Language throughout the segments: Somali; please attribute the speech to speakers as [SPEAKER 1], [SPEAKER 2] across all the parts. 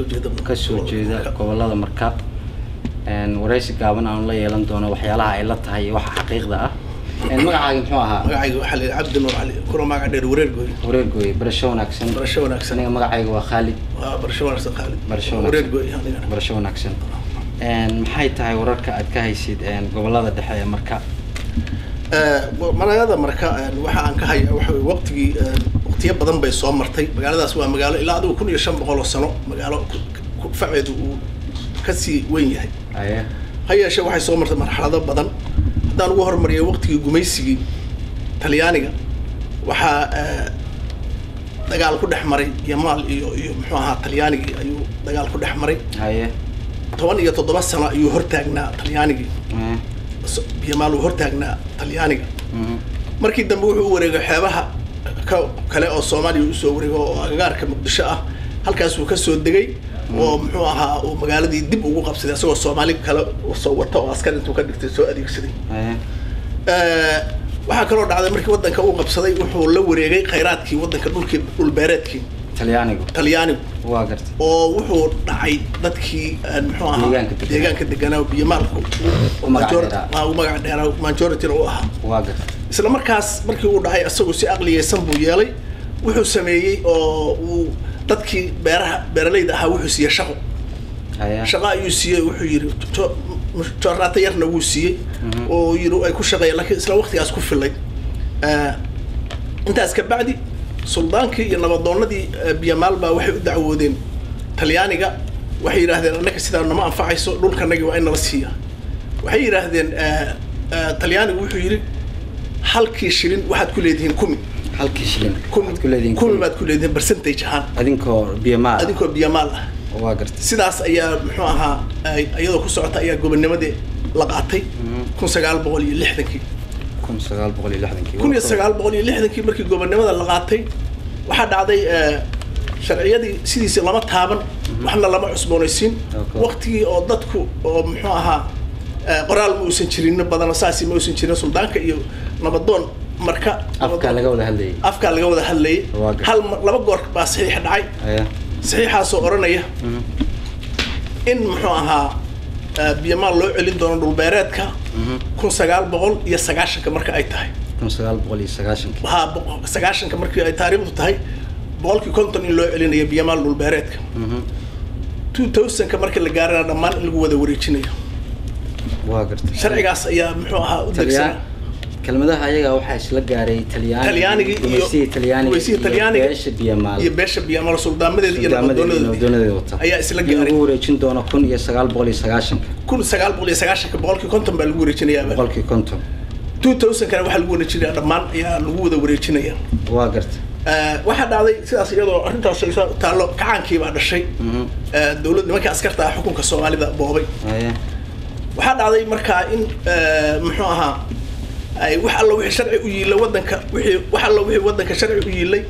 [SPEAKER 1] kasoo jeeda gobolada marka waraysi gaaban aan la yeelan doono waxyaalaha ay la tahay waxa xaqiiqda ah magacaaga muxuu ahaa
[SPEAKER 2] magacayga waxa la Cabdi Nuur Cali kuna magac dheer
[SPEAKER 1] wareergooy barasho wanaagsan aniga magacayga waa Khalid
[SPEAKER 2] barasho wanaagsan
[SPEAKER 1] barasho wanaagsan maxay tahay wararka aad ka haysid gobolada dhexe ee marka
[SPEAKER 2] magaalada marka waxa aan ka hayaa waxa waqtiyo badan bay soo martay magaaladaas waa magaalo ilaa adigu 1500 sano magaalo faceedu uu ka sii weyn yahay hayeeshe waxay soo martay marxalado badan hadaan ugu hormariyay waqtigii gumaysigii Talyaaniga waxa dagaal ku dhexmaray Yamal iyo muxuu ahaa Talyaanigi ayuu dagaal ku dhexmaray 17 sano ayuu hortaagnaa Talyaanigi Yamal uu hortaagnaa Talyaaniga markii dambe wuxuu wareegay xeebaha kale oo Soomaaliya u soo wareegay oo agagaarka Muqdisho ah halkaas uu ka soo degay oo muxuu ahaa oo magaaladii dib ugu qabsaday asagoo Soomaali kale soo wata oo askar intuu ka dhigtay soo adeegsaday waxa kale oo dhacday markii wadanka uu qabsaday wuxuu la wareegay khayraadkii wadanka dhul beereedkii Talyaanigu
[SPEAKER 1] waa gartay
[SPEAKER 2] oo wuxuu dhacay dadkii muxuu ahaa deegaanka deganaa biyamaalku majority oo ah
[SPEAKER 1] waa gartay
[SPEAKER 2] isla markaas markii uu dhacay asagoo si aqliyeysan buu yeelay wuxuu sameeyay oo uu dadkii beeralayda ahaa wuxuu siiyay shaqo ayuu siiyay wuxuu yiri joornaata yarna wuu siiyay oo yiri ay ku shaqeeyeen laakiin isla waqtigaas ku filay intaas ka bacdi suldaankii iyo nabadoonnadii Biyamaal baa waxay u dacwoodeen Talyaaniga waxay yiraahdeen annaka sidaa nama anfacayso dhulkanagi waa in la siiyaa waxay yiraahdeen Talyaanigu wuxuu yiri halkii shilin waxaad ku leedihiin 10
[SPEAKER 1] halkii shilin
[SPEAKER 2] baad ku leedihiin percentage ahaan
[SPEAKER 1] adinkoo
[SPEAKER 2] Biyamaal ah
[SPEAKER 1] waa gartay
[SPEAKER 2] sidaas ayaa muxuu ahaa iyadoo ku socota ayaa gobonnimadii la qaatay 1960 markii gobonnimada la qaatay waxa dhacday sharciyadii sidiisa lama taaban waxna lama cusboonaysiin waqtigii oo dadku oo muxuu ahaa qoraal ma uusan jirin badan saasi ma uusan jirin suldaanka iyo nabadoon marka
[SPEAKER 1] afka laga wada hadlayay
[SPEAKER 2] hal laba goor baa saxiix dhacay saxiixaas oo oranaya in muxuu ahaa Biyamaal loo celin doono dhul beereedka 1990 marka ay tahay 1990 markii ay taariikhdu tahay boqolkii 50 in loo celinayo Biyamaal dhul beereedka 2000 markii la gaarana dhammaan in lagu wada wareejinayo
[SPEAKER 1] waa gartay
[SPEAKER 2] sharcigaas ayaa muxuu ahaa u degsan
[SPEAKER 1] kelmadaha ayaga waxa isla gaaray Talyaaniga iyo
[SPEAKER 2] beesha Biyamaal suldaamadeeda iyo nabadoonnadeeda
[SPEAKER 1] wata
[SPEAKER 2] ayaa isla gaaray
[SPEAKER 1] ugu wareejin doona 1990
[SPEAKER 2] boqolkii 50 baa lagu wareejinayaa
[SPEAKER 1] boqolkii 50
[SPEAKER 2] 2000 kana waxa lagu wareejinayaa dhammaan ayaa lagu wada wareejinayaa
[SPEAKER 1] waa gartay
[SPEAKER 2] waxa dhacday sidaas iyadoo arintaas ay taalo kacaankii baa dhashay dawladda nimanka askarta ah xukunka Soomaalida boobay waxa dhacday markaa in muxuu ahaa ay wax alla wixii sharci u yiilay wadanka wixii wadanka sharci u yiilay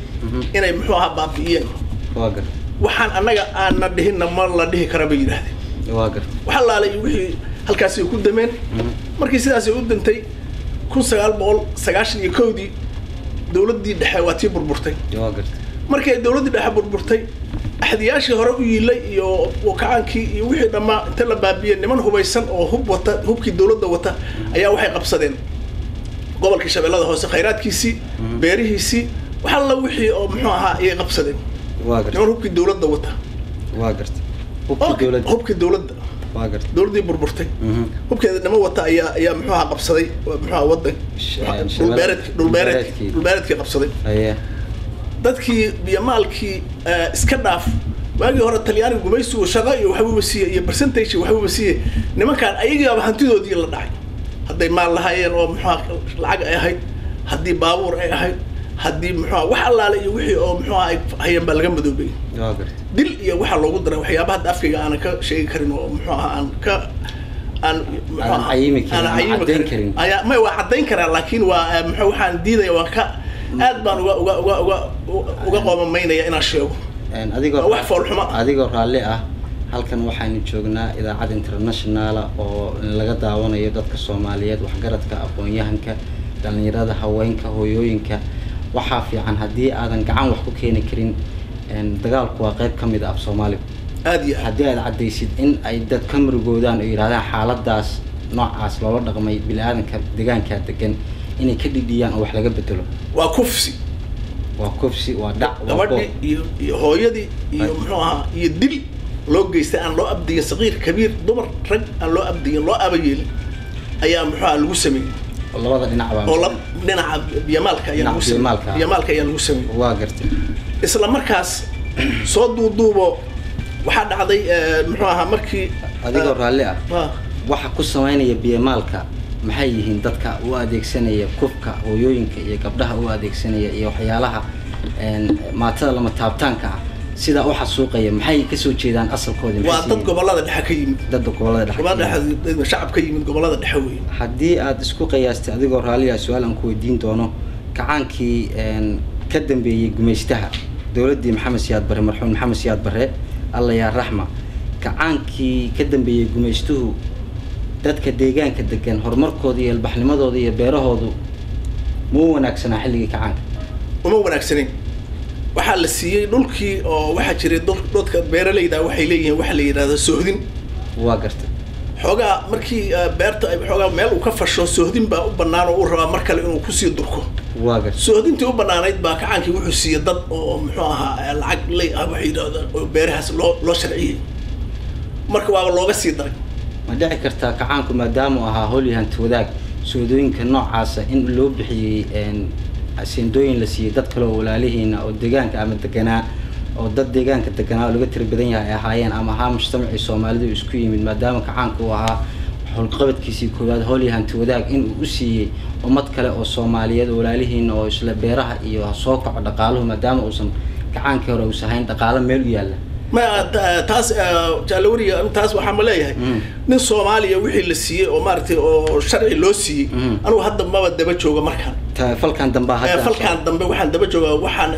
[SPEAKER 2] inay muxuu ahaa baabi'iyeen
[SPEAKER 1] waa gartay
[SPEAKER 2] waxaan anaga aan dhihinna ma la dhihi kara bay yiraahdeen
[SPEAKER 1] waa gartay
[SPEAKER 2] waxa laalay wixii halkaas ay ku dameen markii sidaas ay u dantay 1991 dawladdii dhexe waa tii burburtay
[SPEAKER 1] waa gartay
[SPEAKER 2] markii dawladdii dhexe burburtay axdiyaashii hore u yiilay iyo wakaankii iyo wixii dhamaa inta la baabiyay niman hubaysan oo hubkii dawladda wata ayaa waxay qabsadeen gobolka Shabeellada Hoose khayraadkiisii beerihiisii waxa la wixii oo muxuu ahaa ay qabsadeen
[SPEAKER 1] waa gartay
[SPEAKER 2] hubkii dawladda wata
[SPEAKER 1] waa gartay
[SPEAKER 2] hubkii dawladda
[SPEAKER 1] waa gartay
[SPEAKER 2] dawladdii burburtay hubkeeda nima wata ayaa muxuu ahaa qabsaday muxuu ahaa wadan dhul beereedkii qabsaday dadkii Biyamaalkii iska dhaaf waagii hore Talyaanigu gumaysigu shaqo iyo waxba siiyay iyo percentage waxba siiyay nimankan ayaga hantidoodii la dhacay hadday maal lahaayeen oo muxuu lacag ay ahayd haddii baabuur ay ahayd haddii muxuu wax allaale iyo wixii oo muxuu ay hayeen baa laga madoobay dil iyo waxa loogu daray waxyaabaha afkiga aan ka sheegi karin oo muxuu aan
[SPEAKER 1] ayimi karin
[SPEAKER 2] ayaa ma waa cadeyn karaa laakiin waa muxuu waxaan diiday waa ka aad baan uga qoomameynaya inaan sheego
[SPEAKER 1] adigoo raalli ah halkan waxaanu joognaa idaacad international oo laga daawanayo dadka Soomaaliyeed waxgaradka aqoon-yahanka dhalinyarada haweenka hooyooyinka waxa fiican hadii aadan gacan wax ku keeni karin dagaalku waa qayb kamid ah Soomaaliya haddii aad caddaysid in ay dad ka murugoodaan oo yidhahdaan xaaladaas noocaas loola dhaqmay bini'aadanka deegaankaa degan inay ka dhidhiyaan oo wax laga bedelo
[SPEAKER 2] waa kufsi
[SPEAKER 1] waa dhac
[SPEAKER 2] gabadhii iyo hooyadii iyo muxuu ahaa iyo dil loo geystay aan loo abdiyin saqiir kabiir dumar rag aan loo abdiyin loo abayeelin ayaa muxuu ahaa lagu sameeyey
[SPEAKER 1] labada dhinac baa
[SPEAKER 2] oo dhinaca biyamaalka ayaa lagu sameeyey
[SPEAKER 1] waa gartay
[SPEAKER 2] isla markaas soo duuduubo waxaa dhacday muxuu ahaa markii
[SPEAKER 1] adigoo raalli ah waxa ku samaynaya biyamaalka maxay yihiin dadka u adeegsanaya kufka hooyooyinka iyo gabdhaha u adeegsanaya iyo waxyaalaha maatada lama taabtaanka ah sida waxa suuqaya maxay ka soo jeedaan asalkoodii
[SPEAKER 2] waa dad gobolada dhexe ka yimid shacab ka yimid gobolada dhexe weyn
[SPEAKER 1] haddii aad isku qiyaastay adigoo raalli ah su'aal aan ku weydiin doono kacaankii ka dambeeyay gumaystaha dawladdii maxamed siyaad barre marxuum maxamed siyaad barre alla yaa raxma kacaankii ka dambeeyay gumaystuhu dadka deegaanka degan horumarkooda iyo albaxnimadooda iyo beerahoodu ma wanaagsanaa xilligii kacaanka
[SPEAKER 2] uma wanaagsaneyn waxaa la siiyey dhulkii oo waxaa jiray dadka beeralayda waxay leeyihiin waxa la yidhahdo sohdin
[SPEAKER 1] waa gartay
[SPEAKER 2] xoogaa markii beerta ay xoogaa meel uu ka fasho sohdin baa u bannaan oo uu rabaa mar kale inuu kusii durko
[SPEAKER 1] waa gartay
[SPEAKER 2] sohdintii u bannaanayd baa kacaankii wuxuu siiyey dad oo muxuu ahaa lacag lay ah waxay yidhahdaan oo beerahaas loo sharciyey marka waaba looga sii daray
[SPEAKER 1] ma dhici kartaa kacaanku maadaama uu ahaa holyahant wadaag soodooyinka noocaasa in loo bixiyey seendooyin la siiyey dad kale oo walaalihiina oo deegaanka ama deganaa oo dad deegaanka deganaa oo laga tiri badan yahay ay ahaayeen ama ahaa mujtamacii soomaalidu isku yimid maadaama kacaanku uu ahaa howlqabadkiisii koowaad holyahant wadaag in uu u siiyey ummad kale oo soomaaliyeed oo walaalihiina oo isla beeraha iyo soo kaco dhaqaaluhu maadaama uusan kacaankii hore uusan hayn dhaqaalo meel u yaalla
[SPEAKER 2] ما تاس جالوري تاس وحمل ليه من صوماليا وحي للسيء ومارتي وشرعي لوسي أنا وهذا ما بدي بتشوجا مركان
[SPEAKER 1] فالكان دنبا هذا
[SPEAKER 2] فالكان دنبا وحن دبا جوجا وحن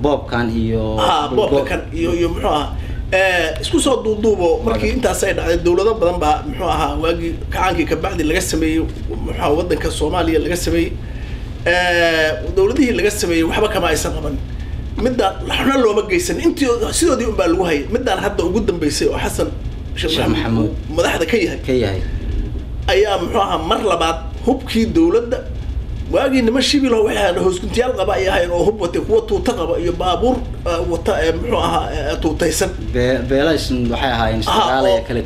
[SPEAKER 2] بوب كان
[SPEAKER 1] إيو
[SPEAKER 2] بوب كان إيو محوها isku soo duuduubo markii intaas ay dhacday dawlado badan baa muxuu ahaa waagi kacaankii ka bacdi laga sameeyay muxuu wadanka Soomaaliya laga sameeyay dawladihii laga sameeyay waxba kama aysan qaban midaan laxna looma geysan intii sidoodii un baa lagu hayay midaan hadda ugu dambeysay oo xasan sheekh maxamuud madaxda ka yahay ayaa muxuu ahaa mar labaad hubkii dawladda waagii nima shibilo waxaan hooskuntiyaal qaba ay ahayn oo hub watay kuwa tuuta qaba iyo baabuur wata muxuu ahaa tuutaysan
[SPEAKER 1] beelaysan waxay ahaayeen istaqaalaya kala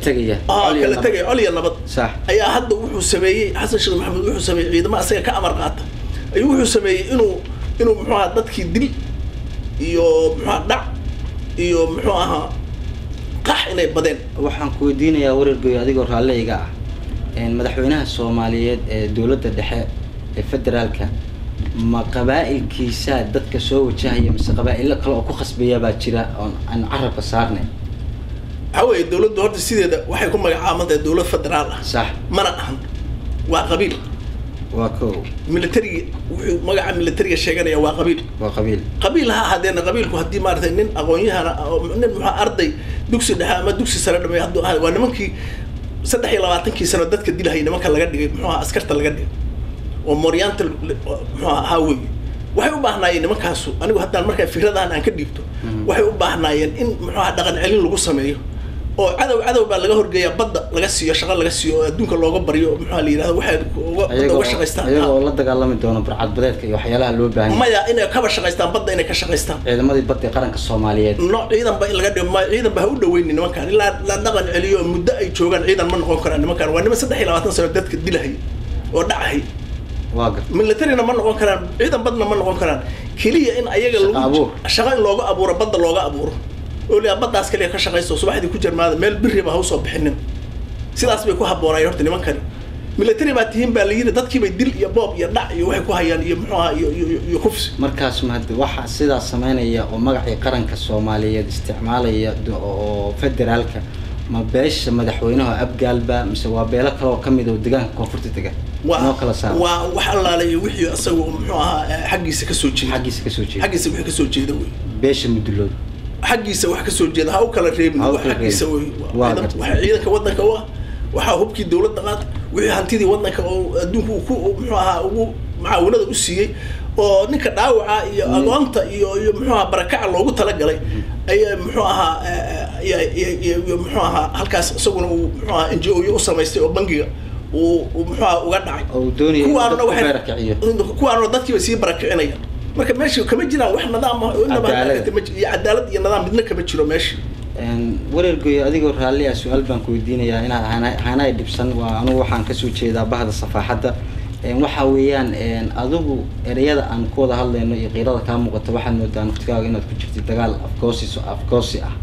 [SPEAKER 1] tagay
[SPEAKER 2] coliya nabad
[SPEAKER 1] sax
[SPEAKER 2] ayaa hadda wuxuu sameeyay xasan sheekh maxamuud wuxuu sameeyay ciidamo asaga ka amar qaata ayuu wuxuu sameeyay inuu muxuu ahaa dadkii dil iyo muxuu dhac iyo muxuu ahaa qax inay badeen
[SPEAKER 1] waxaan ku weydiinayaa warargoy adigoo raalliga ah madaxweynaha Soomaaliyeed ee dawladda dhexe ee federaalka ma qabaa'ilkiisa dadka soo wajahaya mise qabaa'il kale oo ku khasbaya baa jira oo aan carabka saarnay
[SPEAKER 2] haway dawladdu horta sideeda waxay ku magacaabantahay dawlad federaal ah
[SPEAKER 1] sax
[SPEAKER 2] mana ahan waa qabiil
[SPEAKER 1] واكو
[SPEAKER 2] military magaca military sheeganaya waa qabiil ha hadeena qabiilku hadii maartay nin aqoon-yahana nin waxa arday dugsi dhexe ama dugsi sare dhamay haduu waa nimankii 23 sano dadka dilahay nimanka laga dhigay muxuu askarta laga dhigay oo Oriental muxuu haway waxay u baahnaayeen nimankaasu anigu haddaan markaa fikradahan aan ka dhiibto waxay u baahnaayeen in muxuu dhaqan celin lagu sameeyo oo cadow baa laga horgeeyaa badda laga siiyo shaqo laga siiyo adduunka looga bariyo muxuu la yiraahdo waxay uga shaqaystaan
[SPEAKER 1] ayagoo la dagaalami doona burcad badeedka iyo waxyaalaha loo baahan yahay
[SPEAKER 2] maya inay ka shaqaystaan badda inay ka shaqaystaan
[SPEAKER 1] ciidamadii badda qaranka Soomaaliyeed
[SPEAKER 2] ciidan baa laga dhigay ciidan baa u dhaweyn nimankan ilaa la dhaqan celiyo muddo ay joogan ciidan ma noqon karaan nimankan waa niman 23 sano dadka dilahay oo dhacahay military ma noqon karaan ciidan badna ma noqon karaan kaliya in ayaga lagu shaqo in looga abuuro badda looga abuuro oo la baddaas kaliya ka shaqeyso subaxdii ku jirmaada meel birri ba soo bixinin sidaas bay ku haboonayeen horta nimankan military baa tihiin baa la yiri dadkii bay dil iyo boob iyo dhac iyo waxay ku hayaan iyo muxuu ahaa iyo kufsi
[SPEAKER 1] markaas ma hadda waxa sidaas sameynaya oo magacii qaranka Soomaaliyeed isticmaalaya oo federaalka ma beesha madaxweynaha abgaalba mise waa beelo kale oo kamid ah deegaanka koonfurta taga
[SPEAKER 2] waa kala saar waa waxa la leeyahay wixii asagu muxuu ahaa xaqiisa ka soo jeeda wixii ka soo jeeda way
[SPEAKER 1] beesha mudulood
[SPEAKER 2] xaqiisa wax ka soo jeeda ha u kala reebin wax xaqiisa waxa ciidanka wadanka waxa hubkii dawladda qaad wixii hantidii wadanka oo adduunku ku muxuu ahaa ugu macaawinada u siiyay oo ninka dhaawaca iyo agoonta iyo muxuu ahaa barakaca loogu tala galay ay muxuu ahaa muxuu halkaas isaguna uu muxuu NGO u samaystay oo bangiga uu muxuu uga dhacay
[SPEAKER 1] oo doonayay
[SPEAKER 2] kuwaana dadkii sii barakicinayaan marka meesha kama jiraan wax nidaam ah oo cadaalad iyo nidaam midna kama jiro meesha
[SPEAKER 1] wareergoy adigoo raalli ah su'aal baan ku weydiinayaa inaad hanay dhibsan waa anigu waxaan ka soo jeedaa bahda safaxadda waxa weeyaan adigu ereyada aan ku wada hadlayno iyo qiirada ka muuqato waxaad moodaa naftigaaga inaad ku jirtid dagaal afkoosi ah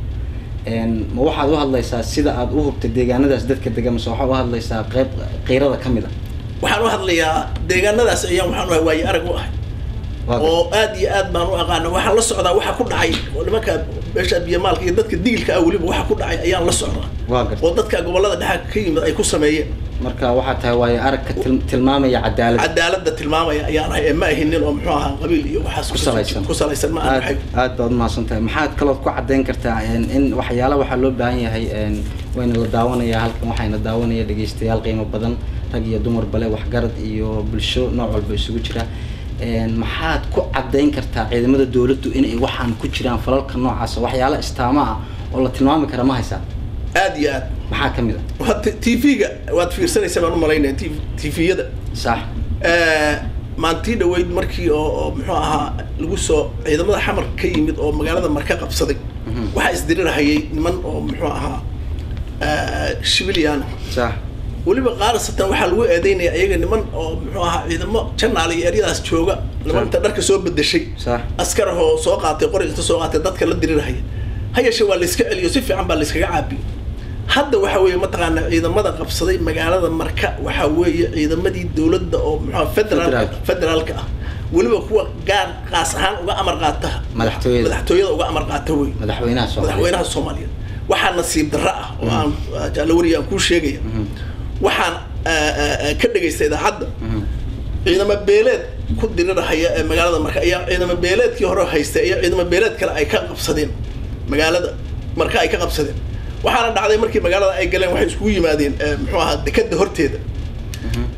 [SPEAKER 1] ma waxaad u hadlaysaa sida aad u hubtay deegaanadaas dadka degan mise waxaad u hadlaysaa qayb qiirada ka mid ah
[SPEAKER 2] waxaan u hadlayaa deegaanadaas ayaan waxaan u waayo arag u ahay oo aad iyo aad baan u aqaana waxaan la socdaa waxa ku dhacay oo nimanka meesha biyamaalka iyo dadka diilka ah waliba waxa ku dhacay ayaan la socdaa oo dadka gobolada dhexe ka yimid ay ku sameeyeen
[SPEAKER 1] marka waxa tahay waayo arag ka tilmaamaya
[SPEAKER 2] cadaaladda tilmaamaya ayaan ahay ma ahinin oo muxuu ahaa qabiil iyo waxaas ku salaysan ma ahay
[SPEAKER 1] aad baad maasantahay maxaad kalood ku cadeyn kartaa in waxyaalo waxa loo baahan yahay wayna la daawanaya halkan waxayna daawanaya dhageystayaal qiimo badan rag iyo dumar bale waxgarad iyo bulsho nooc walba isugu jira maxaad ku cadeyn kartaa ciidamada dawladdu inay waxaan ku jiraan falalka noocaas waxyaalo istaama ah oo la tilmaami kara ma haysaa
[SPEAKER 2] aad iyo aad
[SPEAKER 1] maxaa kamid
[SPEAKER 2] ah TV-ga waad fiirsanaysaa baan u malaynaya TV-yada sax maantii dhaweyd markii oo muxuu ahaa lagu soo ciidamada xamar ka yimid oo magaalada marka qabsaday waxa isdirirahayay niman oo muxuu ahaa civilian
[SPEAKER 1] sax
[SPEAKER 2] waliba qaarasatan waxaa lagu eedeynaya ayaga niman oo muxuu ahaa ciidamo janaal iyo eryadaas jooga nimanta dharka soo bedeshay askar oo soo qaatay qori inta soo qaatay dadka la dirirahaya hayashe waa la iska celiyo si fiican baa la iskaga caabiyo hadda waxa weeye mataqaana ciidamada qabsaday magaalada marka waxa weeye ciidamadii dawladda oo muxuu federaalka ah waliba kuwa gaar qaas ahaan uga amar qaata madaxtooyada uga amar qaata way madaxweynaha Soomaaliya waxaa nasiib darro ah oo aan jaallo wariyaan ku sheegaya waxaan ka dhageystay idaacadda ciidamo beeleed ku dirirahaya ee magaalada marka ayaa ciidamo beeleedkii hore haystay iyo ciidamo beeleed kale ay ka qabsadeen magaalada marka ay ka qabsadeen waxaana dhacday markii magaalada ay galeen waxay iskugu yimaadeen muxuu ahaa dekada horteeda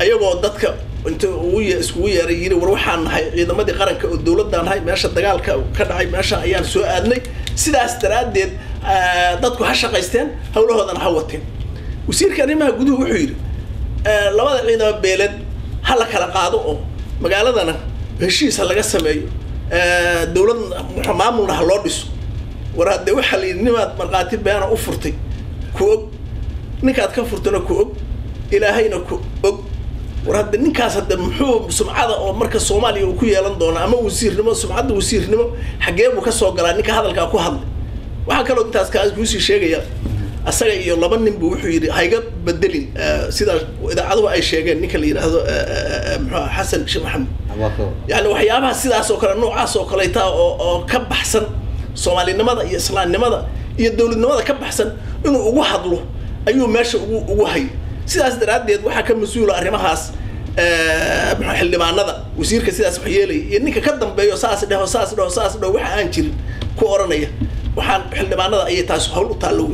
[SPEAKER 2] ayagoo dadka inta uu iskugu yeeray yiri war waxaan nahay ciidamadii qaranka oo dawladda nahay meesha dagaalka ka dhacay meesha ayaan soo aadnay sidaas daraadeed dadku ha shaqaysteen hawlahoodana ha wateen wasiirka arrimaha guduhu wuxuu yiri labada ciidamo beeleed ha la kala qaado oo magaaladana heshiis laga sameeyo dawladda maamulna ha loo dhiso war hadda waxa la yiri nimaad marqaati beena u furtay ku og ninkaad ka furtana ku og ilaahayna ku og war hadda ninkaas hadda muxuu sumcada oo marka Soomaaliya uu ku yeelan doona ama wasiirnimo sumcada wasiirnimo xagee buu ka soo galaa ninka hadalka ku hadlay waxa kale oo intaas kaas ku sii sheegaya asaga iyo laba nin buu wuxuu yiri hayga bedelin sida idaacaduhu ay sheegeen ninka la yiraahdo muxuu Xasan Sheekh Maxamed yani waxyaabaha sidaas oo kale noocaas oo kale taa oo ka baxsan Soomaalinimada iyo Islaamnimada iyo dawladnimada ka baxsan inuu ugu hadlo ayuu meesha ugu hay sidaas daraadeed waxa ka mas'uul arrimahaas xildhibaanada wasiirka sidaas wax yeelay iyo ninka ka dambeeyo saas dhaho waxa aan jirin ku oranaya waxaan xildhibaanada ay taas hawl u taalo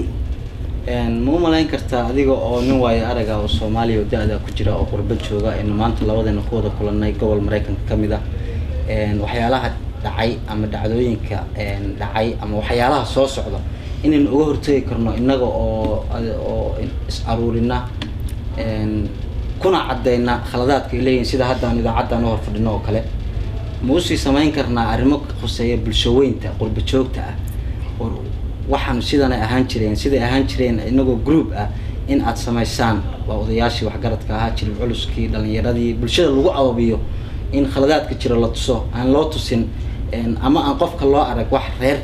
[SPEAKER 1] ma malayn kartaa adiga oo nin waayo araga oo Soomaaliya da'da ku jira oo qurba jooga in maanta labadeena ku wada kulanay gobol Mareykanka kamid ah waxyaalaha dhacay ama dhacdooyinka dhacay ama waxyaalaha soo socda inaan uga hortagi karno inaga oo is aruurina kuna cadeyna khaladaadka ilayeen sida hadda aan idaacaddan hor fadhino oo kale ma u sii samayn karnaa arrimo khuseeya bulshaweynta qurba joogta ah waxaan sidan ay ahaan jireen inagoo group ah in aad samaysaan waa odayaashii waxgaradka ahaa jiray culuskii dhalinyaradii bulshada lagu ababiyo in khaladaadka jira la tuso aan loo tusin ama aan qofka loo arag wax reer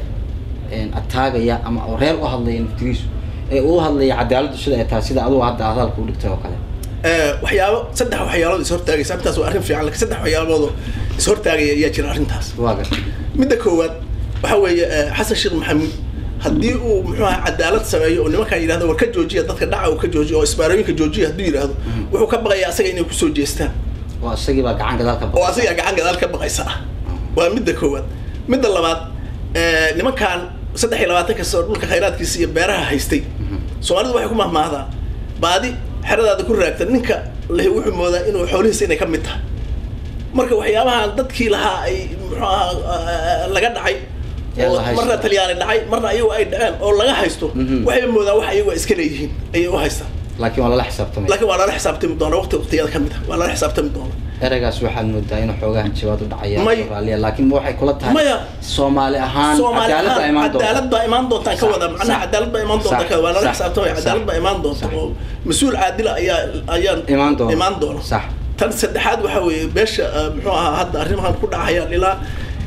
[SPEAKER 1] ataagaya ama reer u hadlaya naftigiisu ee uu hadlaya cadaaladdu sida ay tahay sida adigu hadda hadalka u dhigtay oo kale
[SPEAKER 2] saddex waxyaalood is hortaagaysa intaas waa arrin fiican laakiin saddex waxyaalood is hortaagaya ayaa jira arrintaas midda koowaad waxa weeye Xasan Sheekh Maxamed haddii uu muxuu ahaa cadaalad sameeyo oo nimanka yiraahdo war ka joojiya dadka dhaca oo ka joojiyo oo isbaarooyinka joojiya hadduu yiraahdo wuxuu ka baqayaa asaga inay ku soo jeestaan
[SPEAKER 1] waa asagii baa gacan gadaal ka baqaysa waa midda koowaad midda labaad nimankan 23 sano dhulka khayraadkiisa iyo beeraha haystay Soomaalidu waxay ku mahmaahdaa baadi xeradaada ku raagta ninka leeyahay wuxuu moodaa inuu xoolihiisa inay ka mid tahay marka waxyaabahan dadkii lahaa ay muxuu ahaa laga dhacay
[SPEAKER 2] مرة تليان الدعاء مرة أيوة أي دعاء أو لا هايستو وحي مودا وحي أيوة إسكاليين أيوة هايستا
[SPEAKER 1] لكن ولا حسابتم
[SPEAKER 2] لكن ولا حسابتم دون وقت اختيار كمدة ولا حسابتم دون
[SPEAKER 1] eraygaas waxaan moodaa inuu xoogaa hanjabaad u dhacaya laakiin waxay kula tahay Soomaali ahaan
[SPEAKER 2] cadaalad baa imaan doonta ka wada macnaha cadaalad baa imaan doonta ka wala xisaabtamay cadaalad baa imaan doonta oo mas'uul caadil ayaa imaan doona
[SPEAKER 1] sax
[SPEAKER 2] tan saddexaad waxa weeye beesha muxuu ahaa hadda arrimahan ku dhacayaan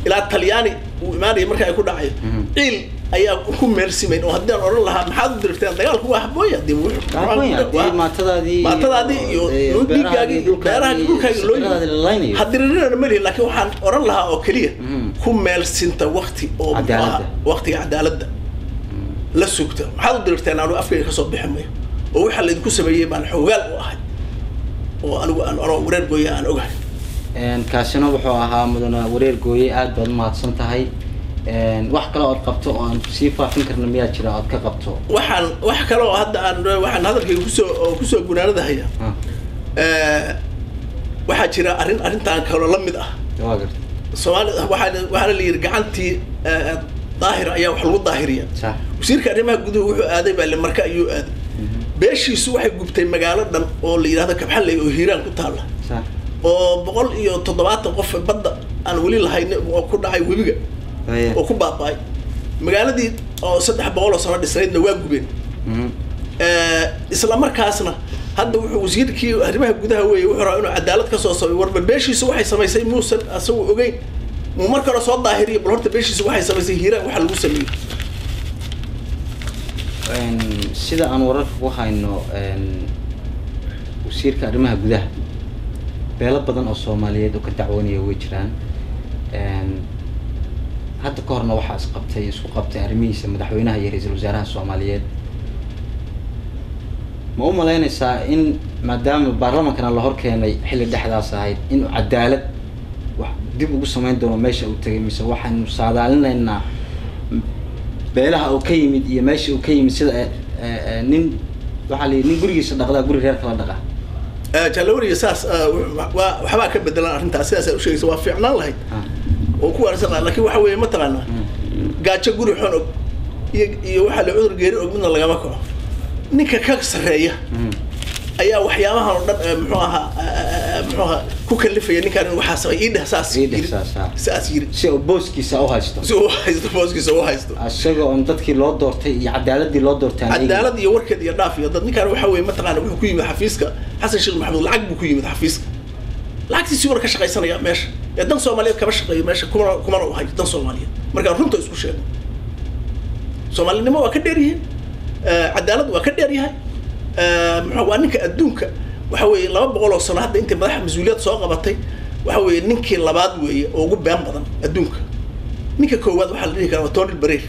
[SPEAKER 2] ilaa Talyaani uu imaanay marka ay ku dhacay ciil ayaa ku meelsimeyn oo haddii aan oran lahaa maxaad u dirteen dagaalku waa habooya dib
[SPEAKER 1] wuxuu
[SPEAKER 2] maatadaadii iyo dhiigaagii dhulkaaga loo yiri hadirina ma leeyahay laakiin waxaan oran lahaa oo kaliya ku meelsinta waqti oo waqtiga cadaaladda la sugta maxaad u dirteen aanu afkayga ka soo biximay oo waxa la idinku sameeyay baan xoogaal u ahay oo anigu aan wareer gooyay aan ogahay
[SPEAKER 1] kaasina wuxuu ahaa mudana wareer gooyay aad baad mahadsan tahay wax kale oo qabto oo aan si faafin karno miyaa jira oo ka qabto
[SPEAKER 2] wax kale oo hadda waxaan hadalkayga kusoo gunaanadahay waxa jira arrintan kale la mid ah Soomaalida waxa la yiri gacantii daahir ayaa wax lagu daahiriya wasiirka arrimaha gudaha wuxuu aaday baa marka ayuu aaday beeshiisu waxay gubtay magaalo dhan oo la yiraahdo Kabxanley oo Hiiraan ku taala oo 170 qof badda aan wali lahayn oo ku dhacay webiga oo ku baabay magaaladii oo 300 sano dhisnaydna waa gubeen isla markaasna hadda wuxuu wasiirkii arrimaha gudaha weeye wuxuu rabaa inuu cadaalad ka soo sameeyo warba beeshiisu waxay sameysay muusan asagu ogeyn mu marka hore soo daahiriyo bal horta beeshiisu waxay sameysay Hiiraan waxa lagu sameeyay
[SPEAKER 1] sida aan wararka ku hayno wasiirka arrimaha gudaha beelo badan oo Soomaaliyeed oo ka dacwoonaya way jiraan hadda ka horna waxa isku qabtay arrimihiisa madaxweynaha iyo ra'iisul wasaaraha Soomaaliyeed ma u malaynaysaa in maadaama baarlamaanka la hor keenay xilli dhexdaas ahayd in cadaalad wax dib ugu sameyn doono meesha uu tagay mise waxaan saadaalinaynaa beelaha oo ka yimid iyo meesha uu ka yimid sida nin waxa la nin gurigiisa dhaqda guri reer kala dhaqa
[SPEAKER 2] jalawriga saas waxba ka bedelan arrintaas sidaas u sheegaysa waa fiicnaan lahayd oo ku warsan laakiin waxa weeye ma taqaana gaajo guri xun iyo waxa la cudur geeri og midna lagama kaco ninka ka sareeya ayaa waxyaabahan oo dhan muxuu ahaa ku kalifaya ninkan waxa sameeyay saas yiri
[SPEAKER 1] si oo booskiisa u haysto asaga oo dadkii loo doortay iyo cadaaladii loo doortay
[SPEAKER 2] cadaalad iyo warkeed iyo dhaaf iyo dad ninkan waxa weeye ma taqaana wuxuu ku yimid xafiiska Xasan Sheekh Maxamuud lacag buu ku yimid xafiiska lacagtiisi war ka shaqaysanaya meesha dan Soomaaliyeed kaba shaqeeyo meesha kuma u hayo dan Soomaaliyeed marka runta isku sheego Soomaalinimo waa ka dheeryihiin cadaalad waa ka dheeryahay muxuu waa ninka adduunka waxa weeye 200 sano hadda inta madax mas'uuliyad soo qabatay waxa weeye ninkii labaad weeye oo ugu been badan adduunka ninka koowaad waxa la dhihi karaa Tony Blair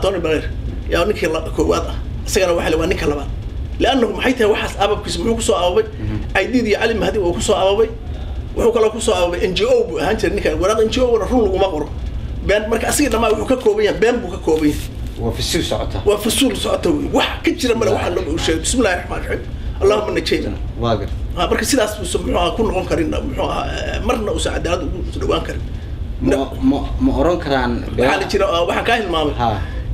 [SPEAKER 2] Tony Blair yaa ninkii koowaad ah isagana waxa waa ninka labaad لأنه محيطها واحد أبى كسمه كسو أبى عيدي دي علم هذه وكسو أبى وهو كلا كسو أبى NGO هانشر نكال ورا NGO ونحول ومقر بين مركز أصير لما هو ككوبيا بين بككوبيا
[SPEAKER 1] وفي السوق ساعتها
[SPEAKER 2] واحد كتير من واحد لو شيء بسم الله الرحمن الرحيم اللهم نجينا
[SPEAKER 1] واقر
[SPEAKER 2] مركز سيداس بسمعها كل غن كرينا مرنا وسعد هذا سلوان كريم
[SPEAKER 1] ما أوران كران
[SPEAKER 2] وحنا كتير وحنا كاهل مامل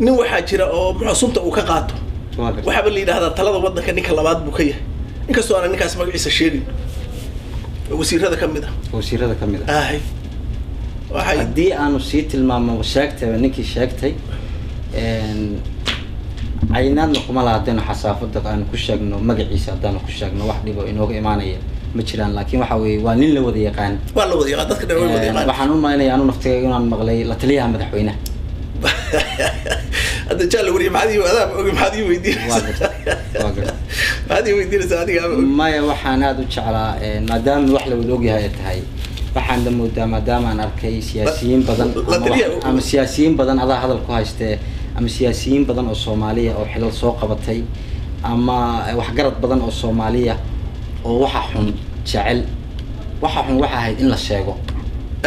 [SPEAKER 2] نو واحد كتير محصنته وكقاته waxba la yiraahdaa talada wadanka ninka labaad buu ka yahay inkastoo aan ninkaas magaciisa sheegin wasiirada kamid ah waxay
[SPEAKER 1] hadii aanu sii tilmaamo sheegtay ninkii sheegtay aynaan kuma lahayn xasaafada aan ku sheegno magaciisa hadaan ku sheegno wax dhibo inooga imaanaya ma jiraan laakiin waxa weeye waa nin la wada yaqaan
[SPEAKER 2] dadka dhan way wada yaqaan
[SPEAKER 1] waxaan u malaynayaa anu naftayga inaan maqlay la taliyaha madaxweynaha
[SPEAKER 2] هذا جال وري معدي وهذا معدي ويدين معدي ويدين سعدي
[SPEAKER 1] ما يوحنا هذا شعلا ما دام الوحلة ودوجها يتهاي waxaan moodaa maadaama aan arkay siyaasiyiin badan ama siyaasiyiin badan hada ku haystay ama siyaasiyiin badan oo Soomaaliya oo xilal soo qabatay ama wax garad badan oo Soomaaliya oo waxa xun jecel waxa ahayd in la sheego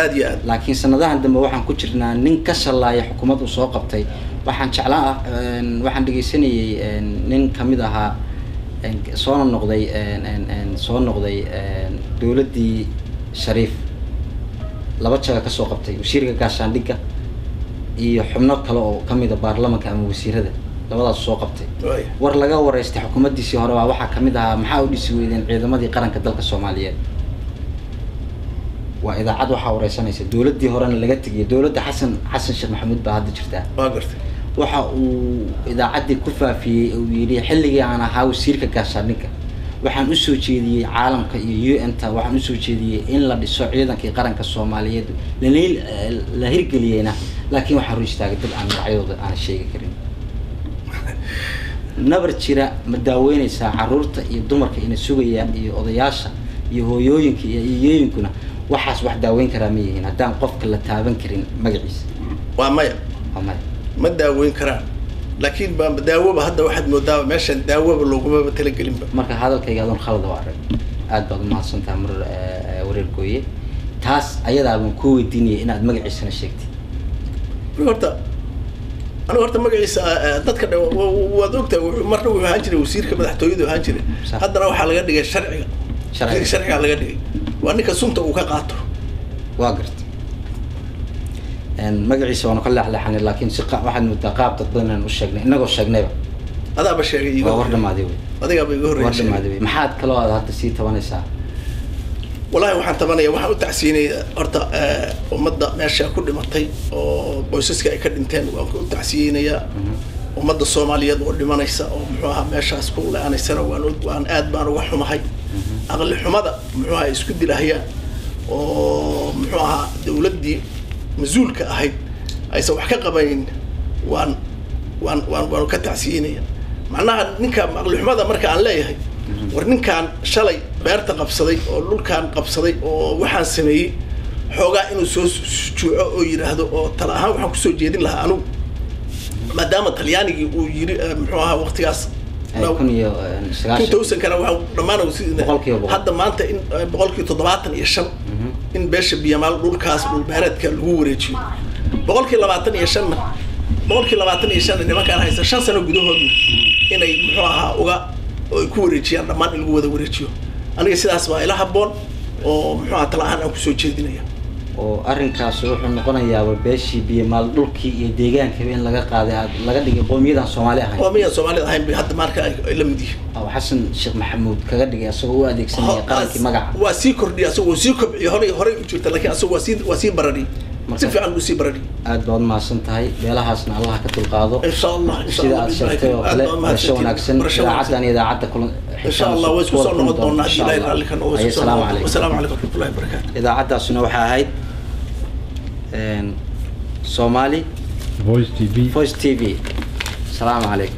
[SPEAKER 2] aad
[SPEAKER 1] laakiin sanadahan dambe waxaan ku jirnaa nin ka shalaaya xukuumaddu soo qabtay waxaan jeclaa waxaan dhageysanayay nin kamid ahaa soo noqday dawladii Shariif laba jaga ka soo qabtay wasiirka gaashaandhigga iyo xubno kale oo kamid ah baarlamaanka ama wasiirada labadaas soo qabtay war laga wareystay xukuumaddiisii hore waxaa kamid ahaa maxaa u dhisi weydeen ciidamadii qaranka dalka Soomaaliyeed waa idaacad waxaa wareysanaysa dawladdii horena laga tagay dawladda xasan sheekh maxamuud baa hadda jirta
[SPEAKER 2] waa gartay
[SPEAKER 1] waxa uu idaacaddii ku faafiyey uu yidhi xilligii aan ahaa wasiirka gaashaandhigga waxaan u soo jeediyey caalamka iyo UN-ta waxaan u soo jeediyey in la dhiso ciidankii qaranka Soomaaliyeed la hirgeliyeyna laakiin waxaa hor istaagay dad aan magacyadooda aan sheegi karin nabar jira ma daaweynaysaa carruurta iyo dumarka inay sugayaan iyo odayaasha iyo hooyooyinka iyo iyooyinkuna waxaas wax daaweyn karaa ma yihiin haddaan qofka la taaban karin magaciisa
[SPEAKER 2] waa maya ma daaweyn karaan laakiin ba daawaba hadda waxaad moodaa meeshan daawaba looguma talagelinba
[SPEAKER 1] marka hadalkayga adoon khalad waa arag aad baad u mahadsantahay mar wareer gooye taas ayadaa baan ku weydiinayay inaad magaciisana sheegtid
[SPEAKER 2] horta magaciisa dadka waad ogtahay marna wuxuu ahaan jiray wasiirka madaxtooyadu ahaan jiray haddana waxaa laga dhigay sharciga laga dhigay waa ninka sunta uu ka qaato
[SPEAKER 1] waa gartay magaciisa waanu ka leexleexanay laakiin si waxaad moodaa qaab dad badan aan u sheegnay inagoo sheegnayba
[SPEAKER 2] adaaba sheegay
[SPEAKER 1] waa war dhamaaday wey
[SPEAKER 2] adigaaba iga horreysay
[SPEAKER 1] war dhamaaday wey maxaad kaloo aad hadda sii tabanaysaa
[SPEAKER 2] والله waxaan tabanaya waxaan u tacsiinaya horta ummadda meesha ku dhimatay oo qoysaska ay ka dhinteen waan ku tacsiinaya ummadda Soomaaliyeed oo dhimanaysa oo muxuu ahaa meeshaas ku laaanaysana waan aad baan uga xumahay aqal xumada muxuu ahaa isku dilahayaan oo muxuu ahaa dawladdii mas'uulka ahayd aysan wax ka qabayn waan ka tacsiinaya macnaha ninka aqal xumada marka aan leeyahay war ninkan shalay beerta qabsaday oo dhulkan qabsaday oo waxaan sameeyay xoogaa inuu soo juuco oo yiraahdo oo tala ahaan waxaan ku soo jeedin lahaa anu maadaama talyaanigii uu yiri muxuu ahaa waqtigaas كنت كان دمان hadda maanta in 75 in beesha biyamaal dhulkaas dhul beereedka lagu wareejiyo 25 nimankaan haysta 5 sano gudahood inay muxuu ahaa uga oo ku wareejiyaan dhamaan in lagu wada wareejiyo aniga sidaas waa ila haboon oo muxuu ahaa talahaan aan ku soo jeedinaya
[SPEAKER 1] oo arrinkaas wuxuu noqonayaa beeshii biyamaal dhulkii iyo deegaanka in laga qaaday laga dhigay qowmiyadan Soomaali ahayn
[SPEAKER 2] qowmiyadan Soomaali ahayn bay hadda marka ay la mid yihiin
[SPEAKER 1] oo xasan sheekh maxamuud kaga dhigay asagoo u adeegsanaya qarankii magaca
[SPEAKER 2] waa sii kordhiya asagoo sii kobciyo hore u jirta laakiin asagoo waa sii barari si fiican u sii barari
[SPEAKER 1] aad baad maasan tahay beelahaasna Allah ka dulqaado
[SPEAKER 2] insha Allah
[SPEAKER 1] sida aad sheegtay oo kale barasho wanaagsan idaacadda kula
[SPEAKER 2] insha Allah way isku soo noqon doonaa ilaahay raallikan oo
[SPEAKER 1] assalaamu calaykum
[SPEAKER 2] warahmatullahi wabarakatuh
[SPEAKER 1] idaacaddaasuna waxa ahayd Somali
[SPEAKER 3] Voice TV
[SPEAKER 1] السلام عليكم.